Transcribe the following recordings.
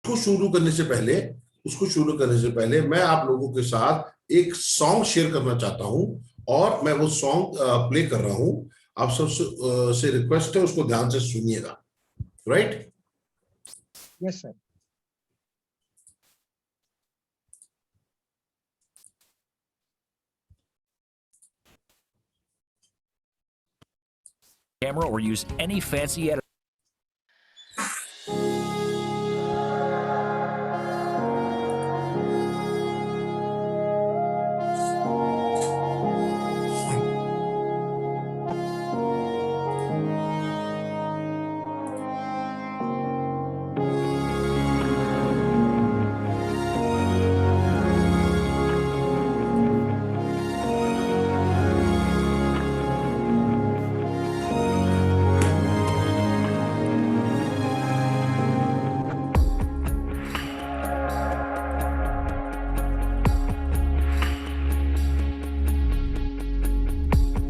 उसको शुरू करने से पहले मैं आप लोगों के साथ एक सॉन्ग शेयर करना चाहता हूं, और मैं वो सॉन्ग प्ले कर रहा हूं। आप सब से रिक्वेस्ट है, उसको ध्यान से सुनिएगा। Right? Yes sir. Camera or use any fancy editor.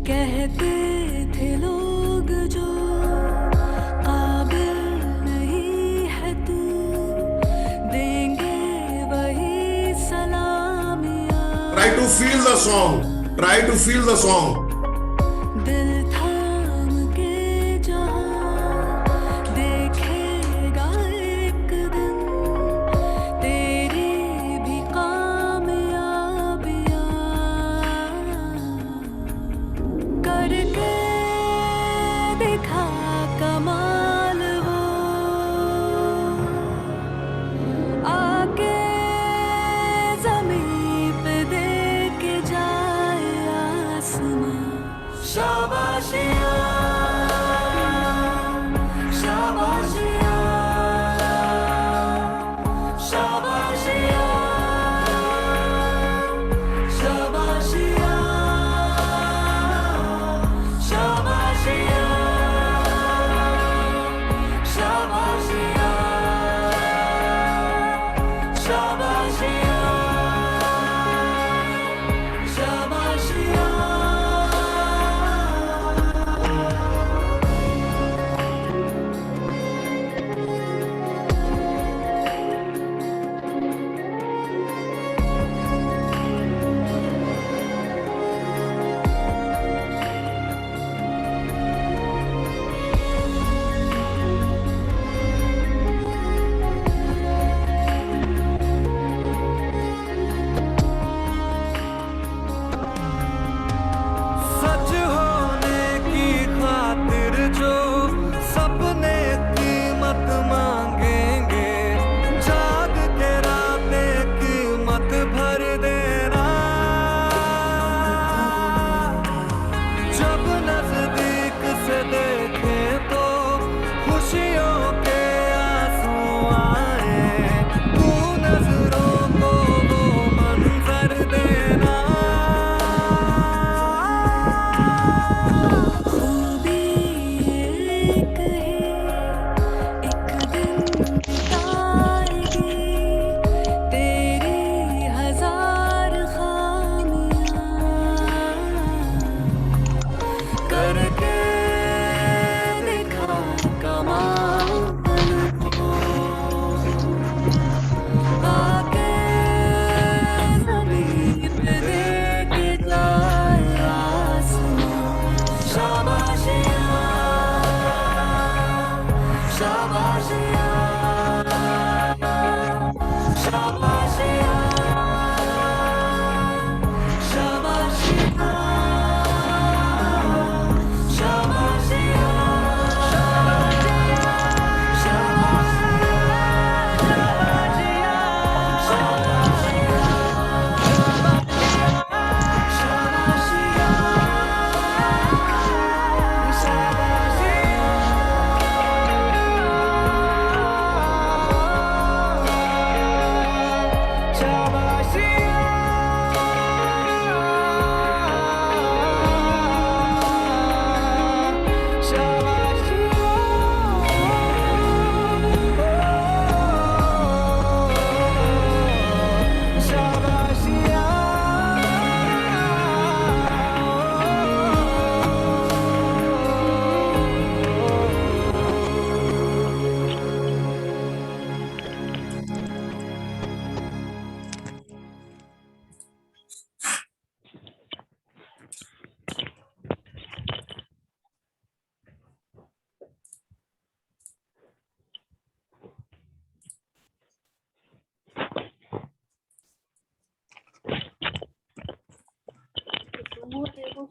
कहते थे लोग जो काबिल नहीं है तू, देंगे वही सलामियां। Try to feel the song. Try to feel the song. दिल थाम के जहां देखेगा एक दिन तेरी भी कामयाबियां। करके दिखा कमाल वो, आके ज़मीं पे दे के जाए आसमां।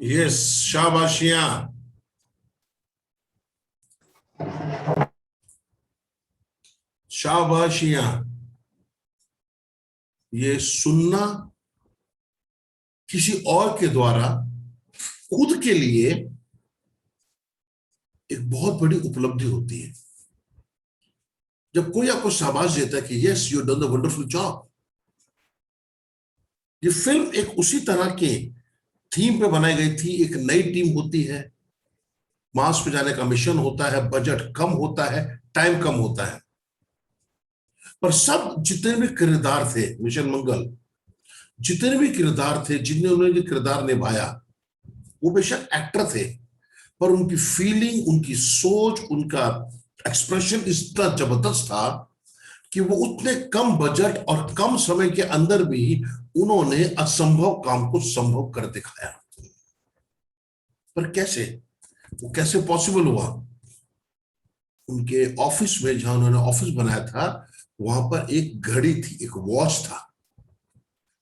यस, शाबाशियां। शाबाशियां। ये सुनना किसी और के द्वारा खुद के लिए एक बहुत बड़ी उपलब्धि होती है। जब कोई आपको शाबाश देता है कि yes you done the wonderful job. ये फिल्म एक उसी तरह के थीम पे बनाई गई थी। एक नई टीम होती है, मार्स पे जाने का मिशन होता है, बजट कम होता है, टाइम कम होता है, पर सब जितने भी किरदार थे मिशन मंगल, जितने भी किरदार थे, जिन्होंने किरदार निभाया, वो बेशक एक्टर थे, पर उनकी फीलिंग, उनकी सोच, उनका एक्सप्रेशन इतना जबरदस्त था कि वो उतने कम बजट और कम समय के अंदर भी उन्होंने असंभव काम को संभव कर दिखाया। पर कैसे, वो कैसे पॉसिबल हुआ? उनके ऑफिस में, जहां उन्होंने ऑफिस बनाया था, वहां पर एक घड़ी थी, एक वॉच था,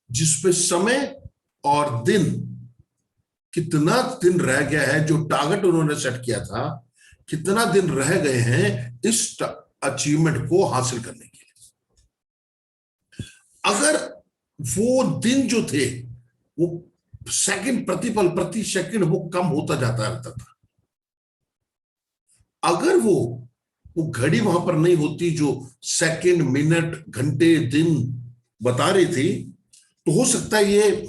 जिसपे समय और दिन, कितना दिन रह गया है, जो टारगेट उन्होंने सेट किया था, कितना दिन रह गए हैं इस अचीवमेंट को हासिल करने के लिए। अगर वो दिन जो थे, वो सेकंड, प्रतिपल, प्रति सेकंड वो कम होता जाता रहता था। अगर वो घड़ी वहां पर नहीं होती जो सेकंड, मिनट, घंटे, दिन बता रही थी, तो हो सकता है ये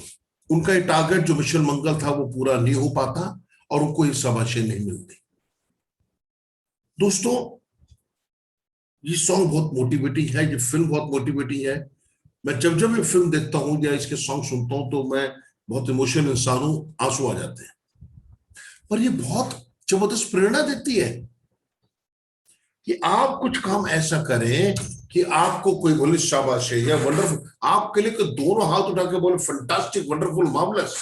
उनका टारगेट जो मिशन मंगल था वो पूरा नहीं हो पाता और उनको ये शाबाशी नहीं मिलती। दोस्तों, ये सॉन्ग बहुत मोटिवेटिंग है, ये फिल्म बहुत मोटिवेटिंग है। मैं जब जब ये फिल्म देखता हूं या इसके सॉन्ग सुनता हूं तो मैं बहुत इमोशनल इंसान हूं, आंसू आ जाते हैं। पर ये बहुत जबरदस्त प्रेरणा देती है कि आप कुछ काम ऐसा करें कि आपको कोई बोले शाबाश या वंडरफुल, आपके लिए तो दोनों हाथ उठा के बोले फंटास्टिक, वंडरफुल, मार्वलस।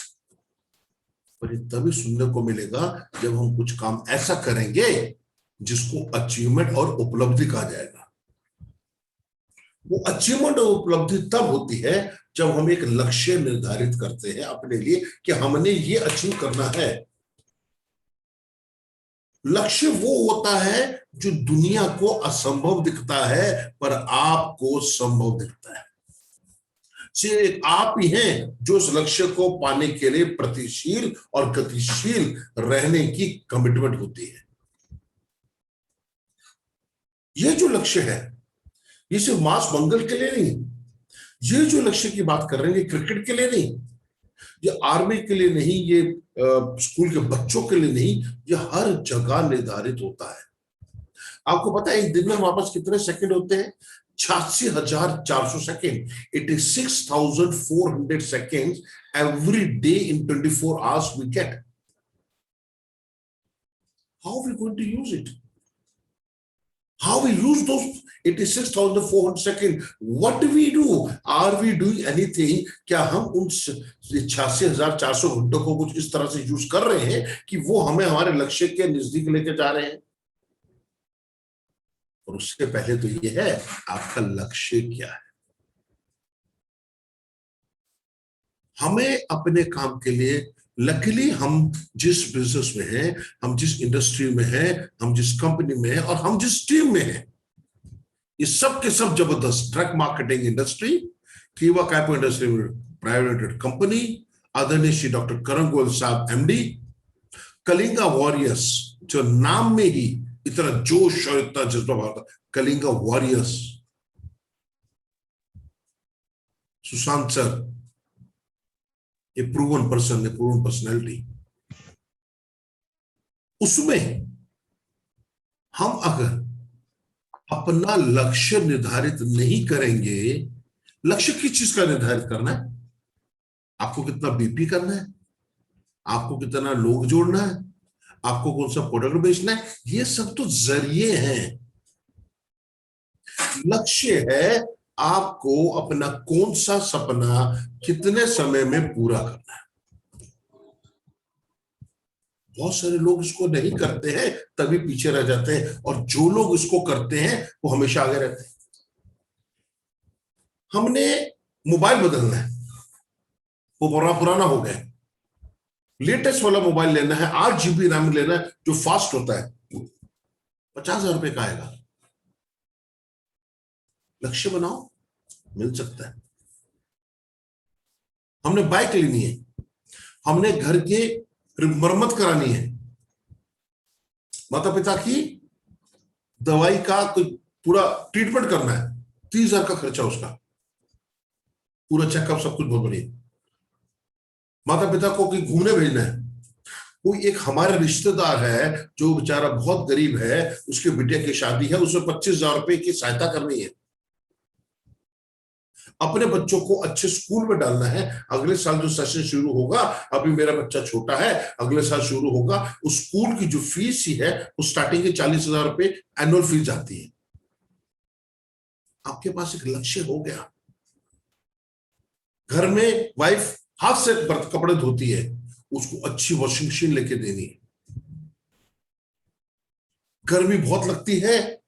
पर ये तभी सुनने को मिलेगा जब हम कुछ काम ऐसा करेंगे जिसको अचीवमेंट और उपलब्धि कहा जाएगा। वो अचीवमेंट और उपलब्धि तब होती है जब हम एक लक्ष्य निर्धारित करते हैं अपने लिए कि हमने ये अचीव करना है। लक्ष्य वो होता है जो दुनिया को असंभव दिखता है पर आपको संभव दिखता है। सिर्फ आप ही हैं जो उस लक्ष्य को पाने के लिए प्रतिशील और गतिशील रहने की कमिटमेंट होती है। ये जो लक्ष्य है, ये सिर्फ मार्स मंगल के लिए नहीं, ये जो लक्ष्य की बात कर रहे हैं, ये क्रिकेट के लिए नहीं, ये आर्मी के लिए नहीं, ये स्कूल के बच्चों के लिए नहीं, ये हर जगह निर्धारित होता है। आपको पता है एक दिन में वापस कितने सेकंड होते हैं? 86,400 second. 86,400 seconds every day in 24 hours we get. How are we going to use it? How we use those 86,400 seconds? What do we do? Are we doing anything? क्या हम उन 86,400 घंटों को कुछ इस तरह से यूज कर रहे हैं कि वो हमें हमारे लक्ष्य के नजदीक लेके जा रहे हैं? और उससे पहले तो ये है, आपका लक्ष्य क्या है? हमें अपने काम के लिए, लकीली हम जिस बिजनेस में हैं, हम जिस इंडस्ट्री में हैं, हम जिस कंपनी में हैं और हम जिस टीम में हैं, ये सब के सब जबरदस्त। ट्रक मार्केटिंग इंडस्ट्री, कीवा कैपो इंडस्ट्री प्राइवेट कंपनी, आदरणीय श्री डॉक्टर करण गोयल साहब एमडी, कलिंगा वॉरियर्स, जो नाम में ही इतना जोश और इतना जज्बा भरा, कलिंगा वॉरियर्स, सुशांत सर, ए प्रूवन पर्सन, ए प्रूवन पर्सनैलिटी। उसमें हम अगर अपना लक्ष्य निर्धारित नहीं करेंगे, लक्ष्य किस चीज का निर्धारित करना है? आपको कितना बीपी करना है, आपको कितना लोग जोड़ना है, आपको कौन सा प्रोडक्ट बेचना है, ये सब तो जरिए हैं। लक्ष्य है आपको अपना कौन सा सपना कितने समय में पूरा करना है। बहुत सारे लोग इसको नहीं करते हैं, तभी पीछे रह जाते हैं, और जो लोग इसको करते हैं वो हमेशा आगे रहते हैं। हमने मोबाइल बदलना है, वो पुराना हो गया, लेटेस्ट वाला मोबाइल लेना है, 8 GB रैम लेना है जो फास्ट होता है, 50,000 रुपए का आएगा। लक्ष्य बनाओ, मिल सकता है। हमने बाइक लेनी है, हमने घर की मरम्मत करानी है, माता पिता की दवाई का कोई पूरा ट्रीटमेंट करना है, 30,000 का खर्चा उसका, पूरा चेकअप सब कुछ बहुत बढ़िया। माता पिता को कहीं घूमने भेजना है, कोई एक हमारे रिश्तेदार है जो बेचारा बहुत गरीब है, उसके बेटे की शादी है, उसे 25,000 रुपए की सहायता करनी है। अपने बच्चों को अच्छे स्कूल में डालना है, अगले साल जो सेशन शुरू होगा, अभी मेरा बच्चा छोटा है, अगले साल शुरू होगा, उस स्कूल की जो फीस ही है वो स्टार्टिंग के 40,000 रुपए एनुअल फीस जाती है। आपके पास एक लक्ष्य हो गया। घर में वाइफ हाथ से कपड़े धोती है, उसको अच्छी वॉशिंग मशीन लेके देनी है। गर्मी बहुत लगती है,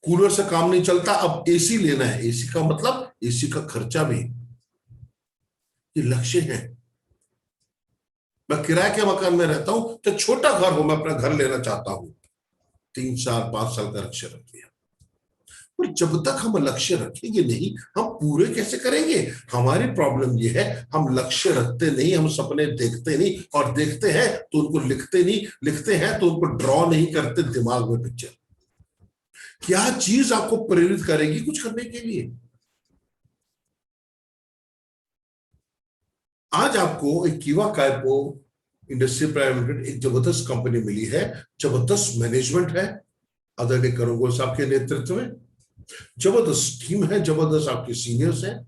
कूलर से काम नहीं चलता, अब एसी लेना है, एसी का मतलब एसी का खर्चा भी। ये लक्ष्य है। मैं किराए के मकान में रहता हूं, तो छोटा घर हो, मैं अपना घर लेना चाहता हूं, 3 साल 5 साल का लक्ष्य रख दिया। पर जब तक हम लक्ष्य रखेंगे नहीं, हम पूरे कैसे करेंगे? हमारी प्रॉब्लम ये है, हम लक्ष्य रखते नहीं, हम सपने देखते नहीं, और देखते हैं तो उनको लिखते नहीं, लिखते हैं तो उनको ड्रॉ नहीं करते दिमाग में पिक्चर। क्या चीज आपको प्रेरित करेगी कुछ करने के लिए? आज आपको एक कीवा काइपो इंडस्ट्री प्राइवेट लिमिटेड एक जबरदस्त कंपनी मिली है, जबरदस्त मैनेजमेंट है आदरणीय करुगोल साहब के नेतृत्व में, जबरदस्त टीम है, जबरदस्त आपके सीनियर्स हैं।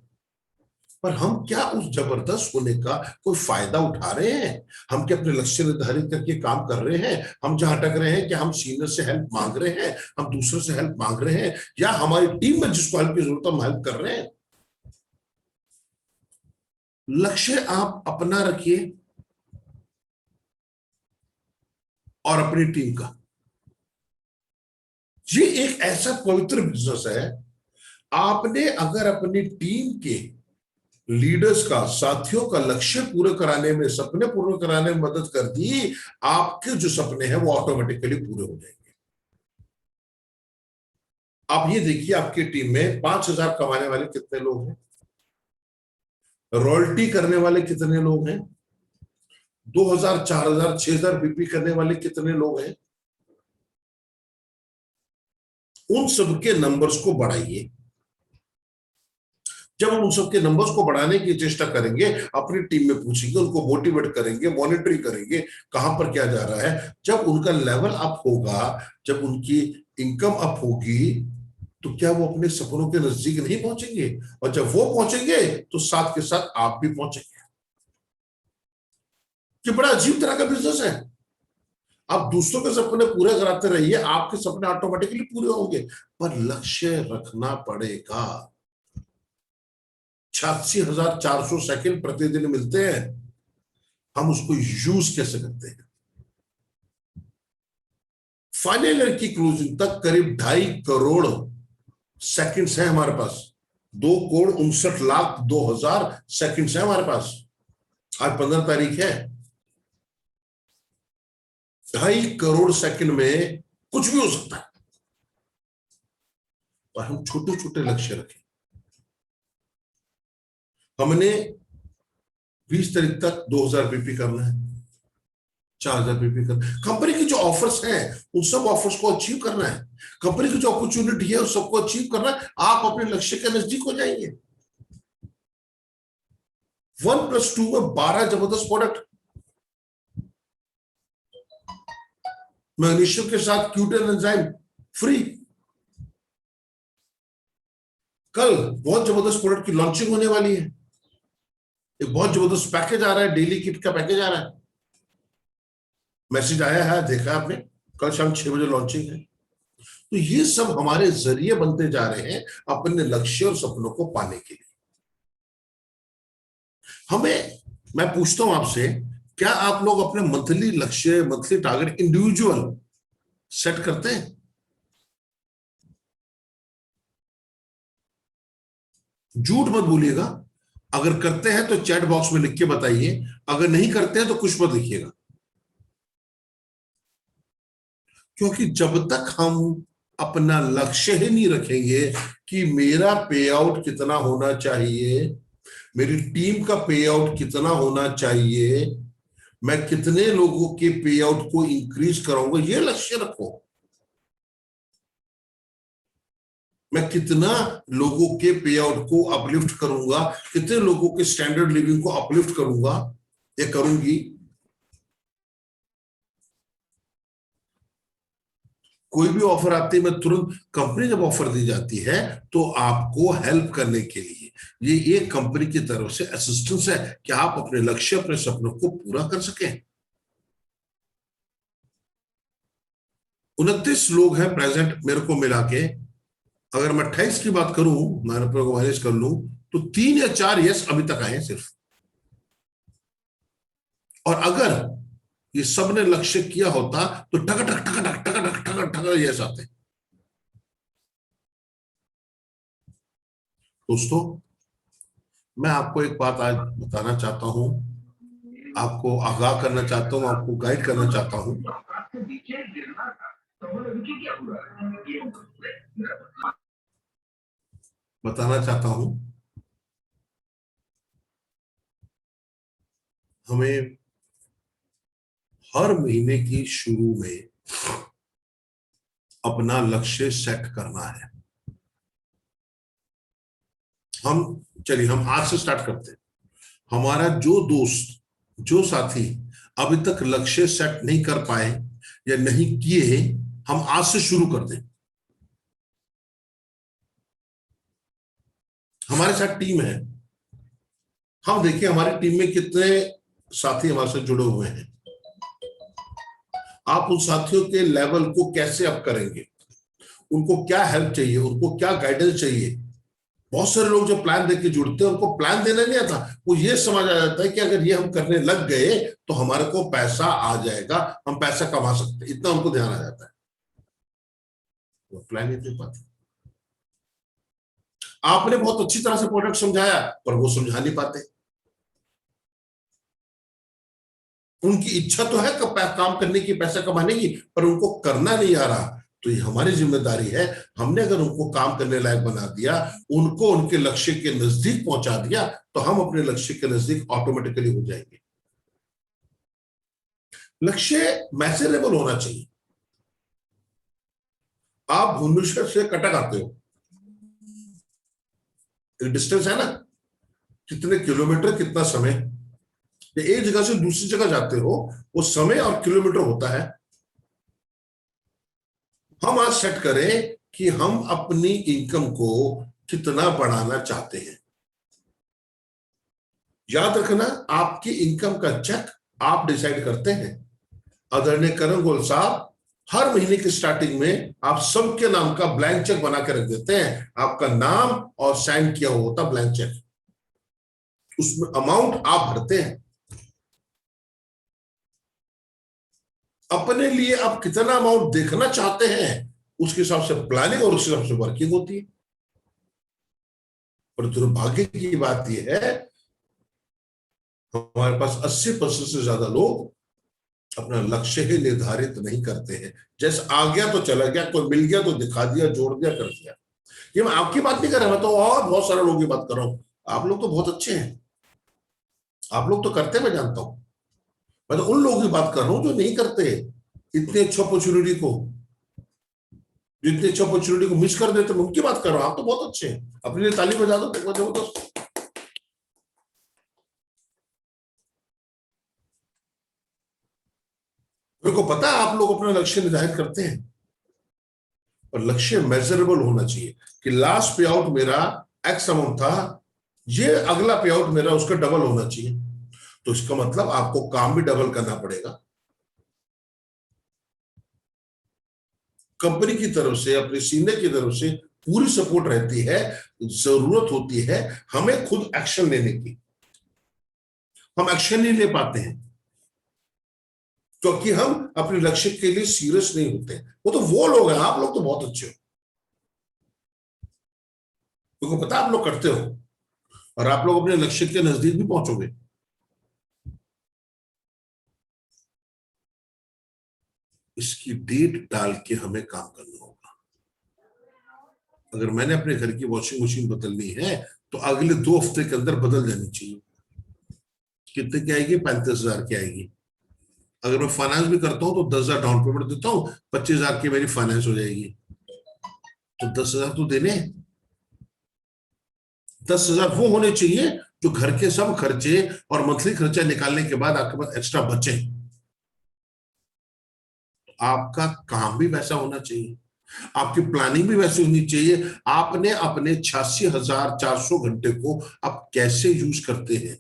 पर हम क्या उस जबरदस्त होने का कोई फायदा उठा रहे हैं? हम क्या अपने लक्ष्य निर्धारित करके काम कर रहे हैं? हम जहां अटक रहे हैं कि हम सीनियर से हेल्प मांग रहे हैं, हम दूसरे से हेल्प मांग रहे हैं, या हमारी टीम में जिसको हेल्प की जरूरत है हम हेल्प कर रहे हैं? लक्ष्य आप अपना रखिए और अपनी टीम का। ये एक ऐसा पवित्र बिजनेस है, आपने अगर अपनी टीम के लीडर्स का, साथियों का लक्ष्य पूरे कराने में, सपने पूरे कराने में मदद कर दी, आपके जो सपने हैं वो ऑटोमेटिकली पूरे हो जाएंगे। आप ये देखिए, आपकी टीम में 5,000 कमाने वाले कितने लोग हैं? रॉयल्टी करने वाले कितने लोग हैं? 2,000, 4,000, 6,000 बीपी करने वाले कितने लोग हैं? उन सबके नंबर्स को बढ़ाइए। जब हम उन सबके नंबर्स को बढ़ाने की चेष्टा करेंगे, अपनी टीम में पूछेंगे, उनको मोटिवेट करेंगे, मॉनिटरिंग करेंगे कहां पर क्या जा रहा है, जब उनका लेवल अप होगा, जब उनकी इनकम अप होगी, तो क्या वो अपने सपनों के नजदीक नहीं पहुंचेंगे? और जब वो पहुंचेंगे तो साथ के साथ आप भी पहुंचेंगे। ये बड़ा अजीब तरह का बिजनेस है। आप दूसरों के सपने पूरे कराते रहिए, आपके सपने ऑटोमेटिकली पूरे होंगे, पर लक्ष्य रखना पड़ेगा। 86,400 सेकंड प्रतिदिन मिलते हैं, हम उसको यूज कैसे करते हैं? फाइनल ईयर की क्लोजिंग तक करीब 2.5 करोड़ सेकंड्स हैं हमारे पास। 2,59,02,000 सेकंड्स हैं हमारे पास। आज 15 तारीख है। 2.5 करोड़ सेकंड में कुछ भी हो सकता है, पर हम छोटे छोटे लक्ष्य रखें। हमने 20 तारीख तक 2,000 बीपी करना है, 4,000 बीपी करना है। कंपनी की जो ऑफर्स हैं उन सब ऑफर्स को अचीव करना है। कंपनी की जो अपॉर्चुनिटी है उस सबको अचीव करना है। आप अपने लक्ष्य के नजदीक हो जाएंगे। 1+2 में 12 जबरदस्त प्रोडक्ट, मैग्नीशियम के साथ क्यूटेन एंजाइम फ्री। कल बहुत जबरदस्त प्रोडक्ट की लॉन्चिंग होने वाली है। एक बहुत जबरदस्त पैकेज आ रहा है, डेली किट का पैकेज आ रहा है। मैसेज आया है, देखा आपने, कल शाम 6 बजे लॉन्चिंग है। तो ये सब हमारे जरिए बनते जा रहे हैं अपने लक्ष्य और सपनों को पाने के लिए। मैं पूछता हूं आपसे, क्या आप लोग अपने मंथली लक्ष्य, मंथली टारगेट इंडिविजुअल सेट करते हैं? झूठ मत बोलिएगा। अगर करते हैं तो चैट बॉक्स में लिख के बताइए, अगर नहीं करते हैं तो कुछ मत लिखिएगा। क्योंकि जब तक हम अपना लक्ष्य ही नहीं रखेंगे कि मेरा पे आउट कितना होना चाहिए, मेरी टीम का पे आउट कितना होना चाहिए, मैं कितने लोगों के पे आउट को इंक्रीज कराऊंगा, ये लक्ष्य रखो। मैं कितना लोगों के पे आउट को अपलिफ्ट करूंगा, कितने लोगों के स्टैंडर्ड लिविंग को अपलिफ्ट करूंगा या करूंगी। कोई भी ऑफर आती है, मैं तुरंत, कंपनी जब ऑफर दी जाती है तो आपको हेल्प करने के लिए, ये एक कंपनी की तरफ से असिस्टेंस है कि आप अपने लक्ष्य, अपने सपनों को पूरा कर सकें। 29 लोग हैं प्रेजेंट मेरे को मिला के। अगर मैं 28 की बात करूं, मैं अपने को मैनेज कर लूं, तो 3 या 4 यस अभी तक आए सिर्फ। और अगर ये सब ने लक्ष्य किया होता तो टक टक टक टक टक टक टक टक यस आते। दोस्तों, मैं आपको एक बात आज बताना चाहता हूं, आपको आगाह करना चाहता हूं, आपको गाइड करना चाहता हूं। बताना चाहता हूं, हमें हर महीने की शुरू में अपना लक्ष्य सेट करना है। चलिए हम आज से स्टार्ट करते हैं। हमारा जो दोस्त, जो साथी अभी तक लक्ष्य सेट नहीं कर पाए या नहीं किए, हम आज से शुरू कर दें। हमारे साथ टीम है, हम देखिए हमारी टीम में कितने साथी हमारे साथ जुड़े हुए हैं। आप उन साथियों के लेवल को कैसे अप करेंगे, उनको क्या हेल्प चाहिए, उनको क्या गाइडेंस चाहिए। बहुत सारे लोग जो प्लान देके जुड़ते हैं, उनको प्लान देना नहीं आता, वो ये समझ आ जाता है कि अगर ये हम करने लग गए तो हमारे को पैसा आ जाएगा, हम पैसा कमा सकते हैं, इतना उनको ध्यान आ जाता है। वो प्लान नहीं दे पाते। आपने बहुत अच्छी तरह से प्रोडक्ट समझाया पर वो समझा नहीं पाते। उनकी इच्छा तो है काम करने की, पैसा कमाने की, पर उनको करना नहीं आ रहा। तो ये हमारी जिम्मेदारी है, हमने अगर उनको काम करने लायक बना दिया, उनको उनके लक्ष्य के नजदीक पहुंचा दिया, तो हम अपने लक्ष्य के नजदीक ऑटोमेटिकली हो जाएंगे। लक्ष्य मैसेरेबल होना चाहिए। आप भुवनेश्वर से कटक आते हो, एक डिस्टेंस है ना, कितने किलोमीटर, कितना समय। एक जगह से दूसरी जगह जाते हो, वो समय और किलोमीटर होता है। हम आज सेट करें कि हम अपनी इनकम को कितना बढ़ाना चाहते हैं। याद रखना, आपकी इनकम का चेक आप डिसाइड करते हैं। आदरणीय करण गोयल साहब हर महीने की स्टार्टिंग में आप सबके नाम का ब्लैंक चेक बना के रख देते हैं। आपका नाम और साइन किया हुआ होता ब्लैंक चेक, उसमें अमाउंट आप भरते हैं। अपने लिए आप कितना अमाउंट देखना चाहते हैं, उसके हिसाब से प्लानिंग और उसके हिसाब से वर्किंग होती है। पर दुर्भाग्य की बात यह है, हमारे पास 80% से ज्यादा लोग अपना लक्ष्य ही निर्धारित नहीं करते हैं। जैसे आ गया तो चला गया, कोई मिल गया तो दिखा दिया, जोड़ दिया, कर दिया। ये मैं आपकी बात नहीं कर रहा, मैं तो और बहुत सारे लोगों की बात कर रहा हूं। आप लोग तो बहुत अच्छे हैं, आप लोग तो करते, मैं जानता हूं। मैं तो उन लोगों की बात कर रहा हूं जो नहीं करते, इतनी अच्छी अपॉर्चुनिटी को, जितनी अच्छी अपॉर्चुनिटी को मिस कर देते, मैं उनकी बात कर रहा हूं। आप तो बहुत अच्छे हैं, अपने लिए ताली बजा दो, जबरदस्त। मेरे को पता है आप लोग अपना लक्ष्य निर्धारित करते हैं, पर लक्ष्य मेजरेबल होना चाहिए कि लास्ट पे आउट मेरा एक्स अमाउंट था, ये अगला पे आउट मेरा उसका डबल होना चाहिए। तो इसका मतलब आपको काम भी डबल करना पड़ेगा। कंपनी की तरफ से, अपने सीनियर की तरफ से पूरी सपोर्ट रहती है। जरूरत होती है हमें खुद एक्शन लेने की। हम एक्शन नहीं ले पाते हैं क्योंकि हम अपने लक्ष्य के लिए सीरियस नहीं होते। वो लोग हैं, आप लोग तो बहुत अच्छे हो, क्योंकि पता आप लोग करते हो। और आप लोग अपने लक्ष्य के नजदीक भी पहुंचोगे। इसकी डेट डाल के हमें काम करना होगा। अगर मैंने अपने घर की वॉशिंग मशीन बदलनी है तो अगले 2 हफ्ते के अंदर बदल जानी चाहिए। कितने की आएगी? 35,000 की आएगी। अगर मैं फाइनेंस भी करता हूं तो 10,000 डाउन पेमेंट देता हूं, 25,000 की मेरी फाइनेंस हो जाएगी। तो 10,000 तो देने। 10,000 वो होने चाहिए जो घर के सब खर्चे और मंथली खर्चा निकालने के बाद आपके पास एक्स्ट्रा बचे। आपका काम भी वैसा होना चाहिए, आपकी प्लानिंग भी वैसी होनी चाहिए। आपने अपने 86,400 घंटे को आप कैसे यूज करते हैं।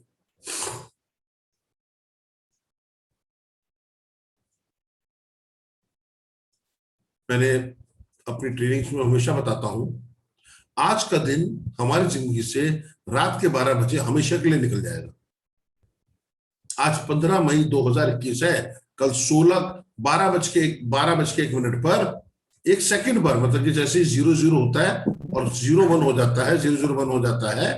मैंने अपनी ट्रेनिंग्स में हमेशा बताता हूं, आज का दिन हमारी जिंदगी से रात के 12 बजे हमेशा के लिए निकल जाएगा। आज 15 मई 2021 है, कल 12:01 पर 1 सेकंड पर, मतलब कि जैसे ही 00 होता है और 01 हो जाता है, 001 हो जाता है,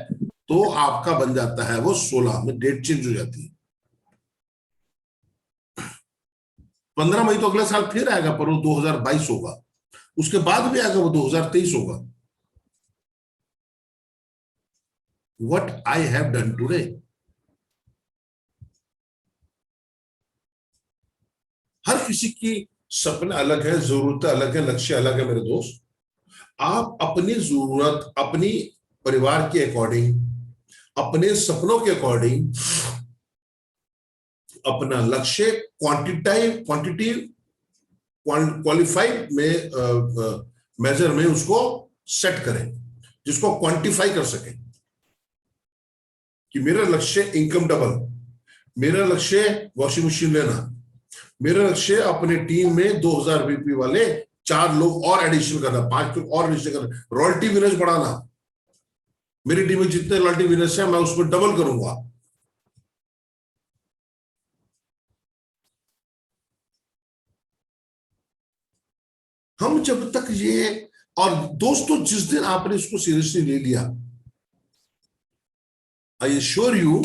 तो आपका बन जाता है वो 16 में, डेट चेंज हो जाती है। 15 मई तो अगले साल फिर आएगा, पर वो 2022 होगा। उसके बाद भी आएगा वो 2023 होगा। What I have done today, हर किसी की सपना अलग है, जरूरतें अलग है, लक्ष्य अलग है मेरे दोस्त। आप अपनी जरूरत, अपनी परिवार के अकॉर्डिंग, अपने सपनों के अकॉर्डिंग अपना लक्ष्य क्वांटिटेटिव क्वालिफाइड में मेजर में उसको सेट करें, जिसको क्वांटिफाई कर सकें कि मेरा लक्ष्य इनकम डबल, मेरा लक्ष्य वॉशिंग मशीन लेना, मेरा लक्ष्य अपने टीम में 2000 बीपी वाले 4 लोग और एडिशन करना, 5 लोग और एडिशन करना, रॉयल्टी विनर्स बढ़ाना। मेरी टीम में जितने रॉयल्टी विनर्स हैं मैं उसमें डबल करूंगा। हम जब तक ये, और दोस्तों जिस दिन आपने इसको सीरियसली ले लिया, आई एश्योर यू,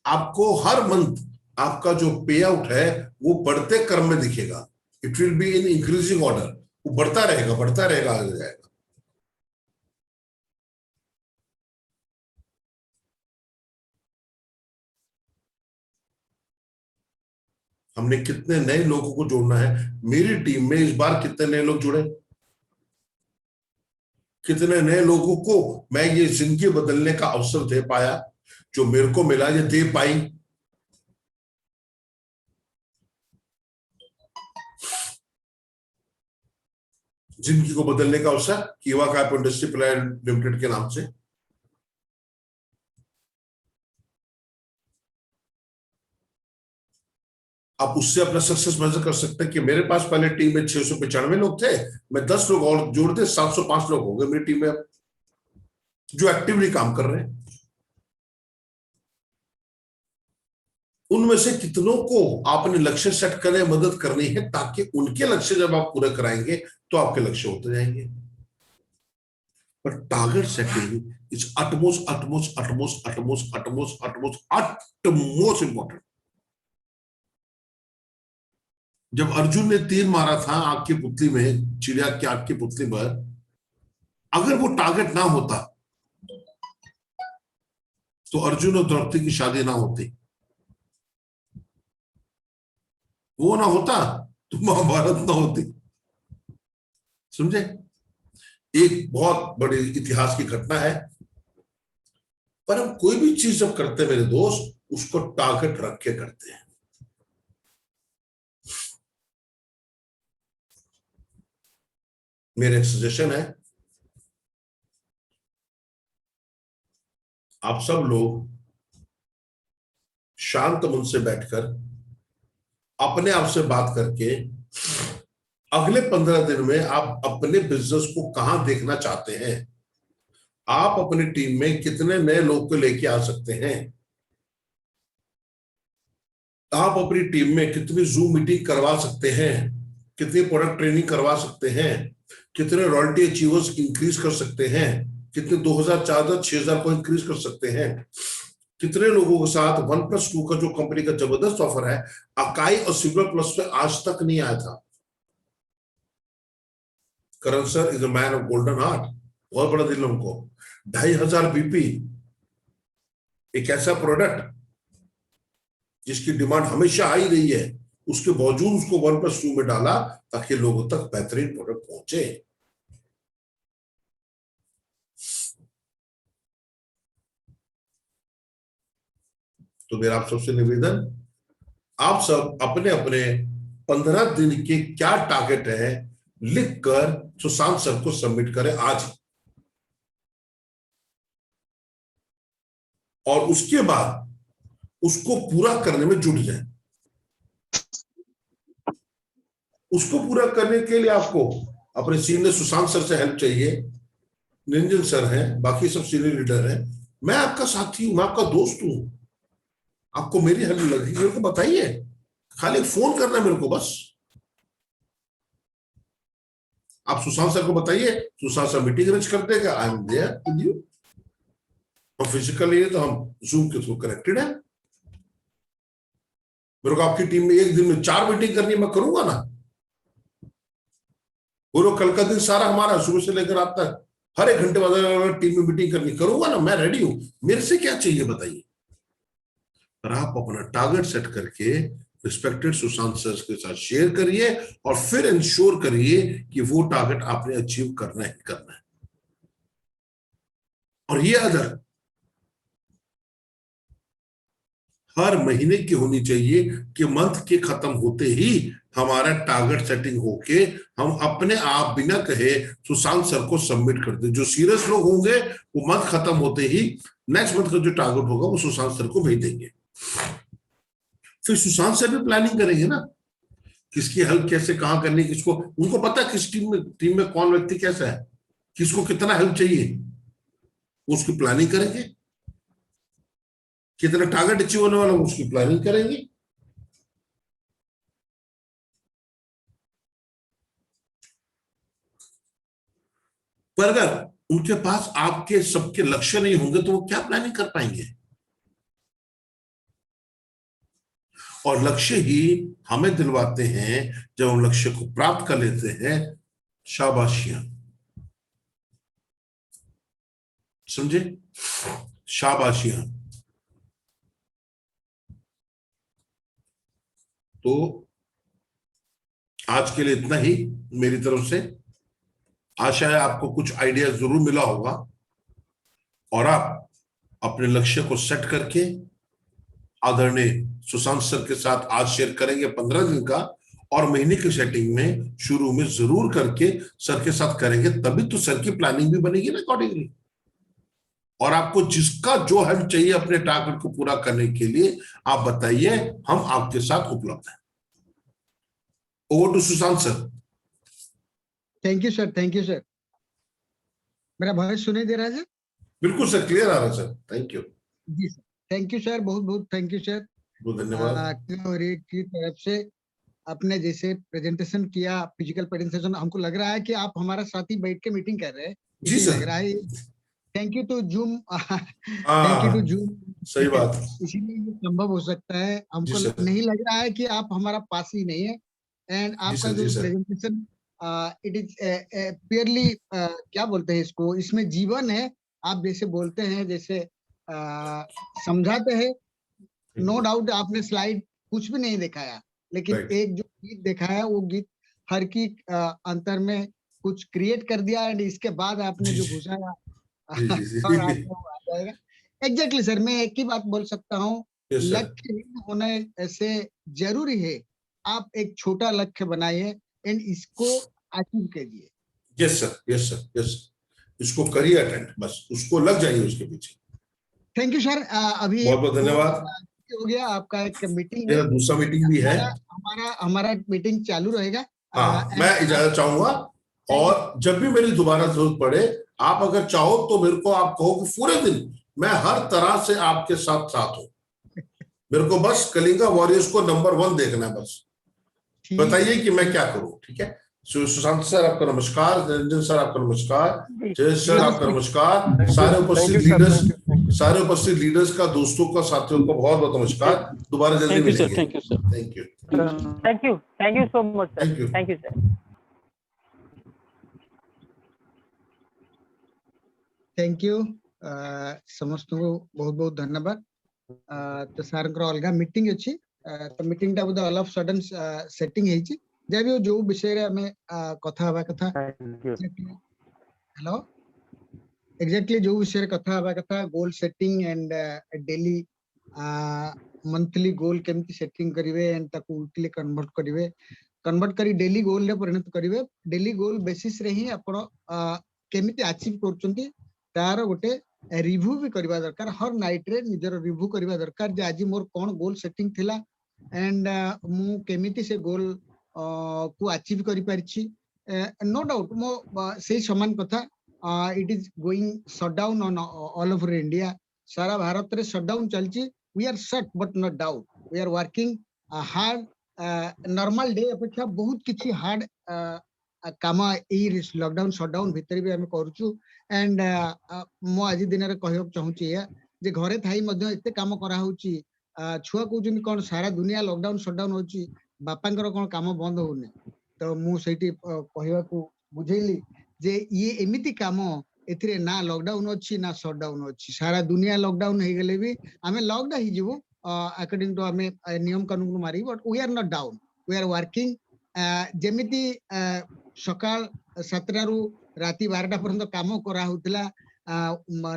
आपको हर मंथ आपका जो पे आउट है वो बढ़ते क्रम में दिखेगा। It will be in increasing order, वो बढ़ता रहेगा, बढ़ता रहेगा, आगे जाएगा। हमने कितने नए लोगों को जोड़ना है। मेरी टीम में इस बार कितने नए लोग जुड़े, कितने नए लोगों को मैं ये जिंदगी बदलने का अवसर दे पाया, जो मेरे को मिला ये दे पाई। जिंदगी को बदलने का अवसर कीवा कैप इंडस्ट्री प्राइवेट लिमिटेड के नाम से। आप उससे अपना सक्सेस मेजर कर सकते हैं कि मेरे पास पहले टीम में 695 लोग थे, मैं 10 लोग और जोड़ दे 705 लोग हो गए मेरी टीम में जो एक्टिवली काम कर रहे हैं। उनमें से कितनों को आपने लक्ष्य सेट करने में मदद करनी है, ताकि उनके लक्ष्य जब आप पूरे कराएंगे तो आपके लक्ष्य होते जाएंगे। पर target setting is utmost important. जब अर्जुन ने तीर मारा था आग की पुतली में, चिड़िया की आग की पुतली पर, अगर वो टारगेट ना होता तो अर्जुन और द्रौपदी की शादी ना होती, वो ना होता तो महाभारत ना होती। समझे? एक बहुत बड़ी इतिहास की घटना है। पर हम कोई भी चीज जब करते हैं मेरे दोस्त, उसको टारगेट रख के करते हैं। मेरा एक सजेशन है, आप सब लोग शांत मन से बैठकर अपने आप से बात करके अगले 15 दिन में आप अपने बिजनेस को कहां देखना चाहते हैं, आप अपनी टीम में कितने नए लोग को लेके आ सकते हैं, आप अपनी टीम में कितनी जूम मीटिंग करवा सकते हैं, कितनी प्रोडक्ट ट्रेनिंग करवा सकते हैं, कितने रॉयल्टी अचीवर्स इंक्रीज कर सकते हैं, कितने 2000 4000 6000 को इंक्रीज कर सकते हैं। कितने लोगों के साथ OnePlus 2 का जो कंपनी का जबरदस्त ऑफर है, अकाई और सिल्वर प्लस पे आज तक नहीं आया था। Karan sir is a man of golden heart, बहुत बड़ा दिल उनको। 2500 BP, एक ऐसा प्रोडक्ट जिसकी डिमांड हमेशा आ ही रही है, उसके बावजूद उसको OnePlus 2 में डाला ताकि लोगों तक बेहतरीन प्रोडक्ट पहुंचे। तो मेरा आप सबसे निवेदन, आप सब अपने अपने 15 दिन के क्या टारगेट है लिखकर सुशांत सर को सबमिट करें आज, और उसके बाद उसको पूरा करने में जुट जाए। उसको पूरा करने के लिए आपको अपने सीनियर सुशांत सर से हेल्प चाहिए, निरंजन सर हैं, बाकी सब सीनियर लीडर हैं, मैं आपका साथी हूं, मैं आपका दोस्त हूं। आपको मेरी हेल्प लगी मेरे को बताइए, खाली फोन करना है मेरे को बस। आप सुशांत सर को बताइए, सुशांत सर मीटिंग अरेंज कर देगा, I am there with you. और फिजिकली तो हम जूम के थ्रू कनेक्टेड है। मेरे को आपकी टीम में एक दिन में 4 मीटिंग करनी, मैं करूंगा ना। पूरा कल का दिन सारा हमारा सुबह से लेकर रात तक हर 1 घंटे बाद टीम में मीटिंग करनी, करूंगा ना, मैं रेडी हूं। मेरे से क्या चाहिए बताइए। पर आप अपना टारगेट सेट करके रिस्पेक्टेड सुशांत सर के साथ शेयर करिए और फिर इंश्योर करिए कि वो टारगेट आपने अचीव करना ही करना है। और ये अदर हर महीने की होनी चाहिए कि मंथ के खत्म होते ही हमारा टारगेट सेटिंग होके हम अपने आप बिना कहे सुशांत सर को सबमिट कर दे। जो सीरियस लोग होंगे वो मंथ खत्म होते ही नेक्स्ट मंथ का जो टारगेट होगा वो सुशांत सर को भेज देंगे। फिर सुशांत सर भी प्लानिंग करेंगे ना, किसकी हेल्प कैसे कहां करनी, किसको, उनको पता है किस टीम में कौन व्यक्ति कैसा है, किसको कितना हेल्प चाहिए, उसकी प्लानिंग करेंगे। कितना टारगेट अचीव होने वाला उसकी प्लानिंग करेंगे। पर अगर उनके पास आपके सबके लक्ष्य नहीं होंगे तो वो क्या प्लानिंग कर पाएंगे। और लक्ष्य ही हमें दिलवाते हैं, जब हम लक्ष्य को प्राप्त कर लेते हैं, शाबाशियां, समझे, शाबाशियां। तो आज के लिए इतना ही मेरी तरफ से। आशा है आपको कुछ आइडिया जरूर मिला होगा और आप अपने लक्ष्य को सेट करके आदरणीय सुशांत सर के साथ आज शेयर करेंगे 15 दिन का, और महीने की सेटिंग में शुरू में जरूर करके सर के साथ करेंगे, तभी तो सर की प्लानिंग भी बनेगी ना अकॉर्डिंगली। और आपको जिसका जो हेल्प चाहिए अपने टारगेट को पूरा करने के लिए आप बताइए, हम आपके साथ उपलब्ध हैं। Over to Sushant sir. Thank you sir, thank you sir. मेरा वॉइस सुनाई दे रहा है सर? बिल्कुल सर, क्लियर आ रहा है सर, थैंक यू। जी सर, थैंक यू सर, बहुत बहुत थैंक यू सर। बहुत धन्यवाद। की तरफ से आपने जैसे प्रेजेंटेशन किया, फिजिकल प्रेजेंटेशन, हमको लग रहा है कि आप हमारा साथ ही बैठ के मीटिंग कर रहे हैं, जी सर। लग रहा है। Thank you to Zoom, thank you to Zoom, सही बात, इसीलिए ये संभव हो सकता है। हमको नहीं लग रहा है कि आप हमारा पास ही नहीं है। एंड आपका जो प्रेजेंटेशन इट इज प्योरली क्या बोलते हैं इसको, इसमें जीवन है। आप जैसे बोलते हैं, जैसे समझाते हैं, नो डाउट आपने स्लाइड कुछ भी नहीं दिखाया, लेकिन एक जो गीत दिखाया वो गीत हर की अंतर में कुछ क्रिएट कर दिया। एंड इसके बाद आपने जो घुसाया एग्जैक्टली सर, मैं एक ही बात बोल सकता हूँ, लक्ष्य होना ऐसे जरूरी है। आप एक छोटा लक्ष्य बनाइए एंड इसको अचीव कीजिए। Yes sir, yes sir, yes, इसको करिए अटेंड, बस उसको लग जाइए उसके पीछे। Thank you sir. अभी बहुत बहुत धन्यवाद। हो गया आपका एक मीटिंग, मेरा दूसरा मीटिंग भी है, हमारा मीटिंग चालू रहेगा। मैं इजाजत चाहूंगा, और जब भी मेरी दोबारा जरूरत पड़े, आप अगर चाहो तो मेरे को आप कहो कि पूरे दिन मैं हर तरह से आपके साथ हूं। मेरे को बस कलिंगा वॉरियर्स को नंबर 1 देखना है, बस बताइए कि मैं क्या करूं। ठीक है, सुशांत सर आपका नमस्कार, निरंजन सर आपका नमस्कार, जय सर आपका नमस्कार, Thank you. सारे Thank उपस्थित you, sir. Leaders, Thank you. Thank you. सारे उपस्थित लीडर्स का, दोस्तों का, साथियों को बहुत बहुत नमस्कार। दोबारा जल्दी Thank you, sir. मिलेंगे। Thank you, sir. Thank you. Thank you so much, sir. Thank you. Thank you, sir. Thank you समस्त को बहुत बहुत धन्यवाद। तो सार अलग मीटिंग अच्छी तो मीटिंग टा बोध ऑल ऑफ सडन सेटिंग हेची जे भी जो विषय रे हमें कथा हवा कथा हेलो एग्जैक्टली जो विषय रे कथा हवा कथा goal setting and daily monthly goal केमती सेटिंग करिवे एंड ताकू वीकली कन्वर्ट करी डेली गोल रे परिणत करिवे। डेली गोल बेसिस रे ही आपण केमिति अचीव करचंती तार गोटे रिव्यू भी करबा दरकार। हर नाइट रे निजर रिव्यू करबा दरकार जे आज मोर कोन गोल सेटिंग थिला एंड मु केमिति से गोल को अचीव करि परिछि। नो डाउट मो से समान कथा it is going shutdown on all over India. सारा भारत रे शटडाउन चलछि। We are shut but not down. We are working hard. Normal day अपेक्षा बहुत किछि हार्ड काम ए लॉकडाउन शटडाउन भितर भी हम करूछु। एंड मो आज दिन रे कहब चाहूची या जे घरे थाई मध्ये एते काम करा होची। छुआ कहउछन कोन सारा दुनिया लॉकडाउन शटडाउन होची बापांकर कोन काम बंद होने। तो मु सेठी कहबा को बुझेली जे ये एमिति काम एथिरे ना लॉकडाउन अछि ना शटडाउन अछि। सारा दुनिया लॉकडाउन हे गेले भी हमें लॉकडाउन ही जीवो अकॉर्डिंग टू हमें नियम कानून को मारी। But we are not down. We are working जेमिति सकाळ 7 रु राति 12 पर्यंत काम करा होतला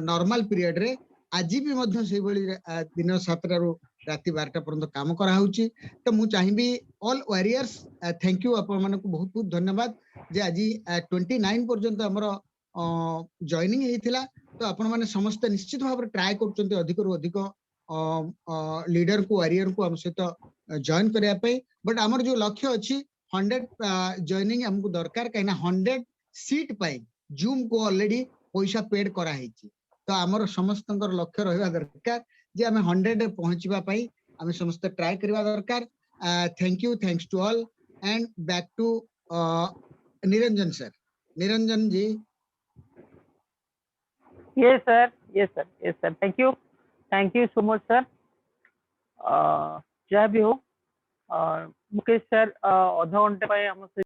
नॉर्मल पीरियड रे आज भी मध्य से बळी दिन 7 रु राति 12 पर्यंत काम करा होची। तो मु चाहिबी ऑल वॉरियर्स थैंक यू अपन मन को बहुत बहुत धन्यवाद जे आज 29 पर्यंत हमर जॉइनिंग हेतिला। तो अपन माने समस्त निश्चित भाव ट्राई करचंती अधिक रु अधिक लीडर को वॉरियर को हम सहित जॉइन करिया पे। बट हमर जो लक्ष्य अछि 100 जॉइनिंग हमको दरकार कहिना 100 सीट पाई जूम को ऑलरेडी पैसा पेड करा हेची। तो हमर समस्तंकर लक्ष्य रहबा दरकार जे हमें 100 पहुंचबा पाई हमें समस्त ट्राई करबा दरकार। Thank you thanks to all and back to Niranjan sir. Niranjan ji. Yes, sir. Yes, sir. Yes, sir. Thank you so much, sir. जहाँ भी हो मुकेश सर आधा घंटे हम